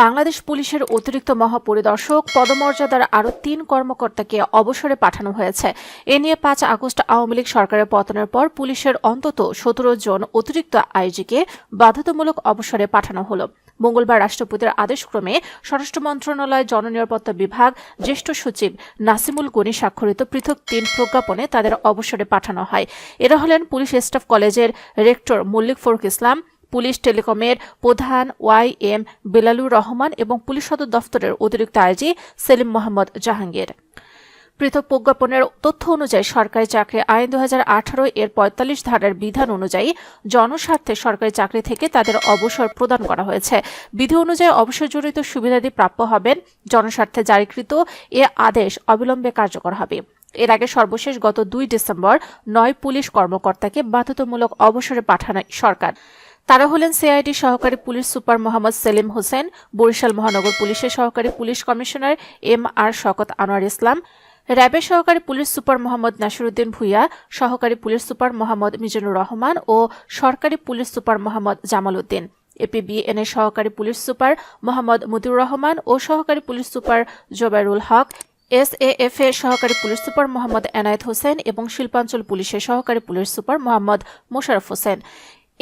বাংলাদেশ পুলিশের অতিরিক্ত মহাপরিদর্শক পদমর্যাদার আরও ৩ কর্মকর্তাকে অবসরে পাঠানো হয়েছে। এ নিয়ে ৫ আগস্ট আওয়ামী লীগ সরকারের পতনের পর পুলিশের অন্তত ১৭ জন অতিরিক্ত আইজিকে বাধ্যতামূলক অবসরে পাঠানো হলো। মঙ্গলবার রাষ্ট্রপতির আদেশক্রমে স্বরাষ্ট্র মন্ত্রণালয়, জননিরাপত্তা বিভাগ, জ্যেষ্ঠ সচিব নাসিমুল গনি স্বাক্ষরিত পৃথক ৩ প্রজ্ঞাপনে তাদের অবসরে পাঠানো হয়। এরা হলেন পুলিশ স্টাফ কলেজের রেক্টর মল্লিক ফরুক ইসলাম, পুলিশ টেলিকমের প্রধান YM বেলালুর রহমান এবং পুলিশ সদর দফতরের অতিরিক্ত আইজি সেলিম মোহাম্মদ জাহাঙ্গীর। পৃথক প্রজ্ঞাপনের তথ্য অনুযায়ী সরকারি চাকরি আইন 2018 এর ৪৫ ধারার বিধান অনুযায়ী জনস্বার্থে সরকারি চাকরি থেকে তাদের অবসর প্রদান করা হয়েছে। বিধি অনুযায়ী অবসরজনিত সুবিধাদি প্রাপ্য হবেন। জনস্বার্থে জারিকৃত এ আদেশ অবিলম্বে কার্যকর হবে। এর আগে সর্বশেষ গত ২ ডিসেম্বর ৯ পুলিশ কর্মকর্তাকে বাধ্যতামূলক অবসরে পাঠানো সরকার। তারা হলেন সিআইডি সহকারী পুলিশ সুপার মোহাম্মদ সেলিম হোসেন, বরিশাল মহানগর পুলিশের সহকারী police commissioner MR Shawkat Anwar Islam, র্যাবের সহকারী পুলিশ সুপার মোহাম্মদ নাসিরউদ্দিন ভূঁইয়া, সহকারী পুলিশ সুপার মোহাম্মদ মিজানুর রহমান ও সরকারি police super Mohammad Jamal Uddin, APBN এর সহকারী পুলিশ সুপার মোহাম্মদ মুতিউর রহমান ও সহকারী police super Jobairul Haque, SAF এর সহকারী পুলিশ সুপার মোহাম্মদ এনায়েত হোসেন এবং শিল্পাঞ্চল পুলিশের সহকারী পুলিশ সুপার মোহাম্মদ মোশাররফ হোসেন।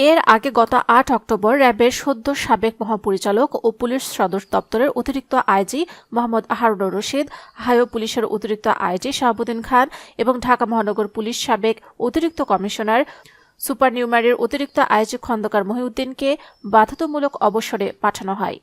এর আগে গত ৮ অক্টোবর র্যাবের সদ্য সাবেক মহাপরিচালক ও পুলিশ সদর দপ্তরের অতিরিক্ত আইজি মোহাম্মদ হারুনুর রশিদ, হাইওয়ে পুলিশের অতিরিক্ত আইজি শাহাবুদ্দিন খান এবং ঢাকা মহানগর পুলিশ সাবেক অতিরিক্ত কমিশনার সুপার নিউমারির অতিরিক্ত আইজি খন্দকার মহিউদ্দিনকে বাধ্যতামূলক অবসরে পাঠানো হয়।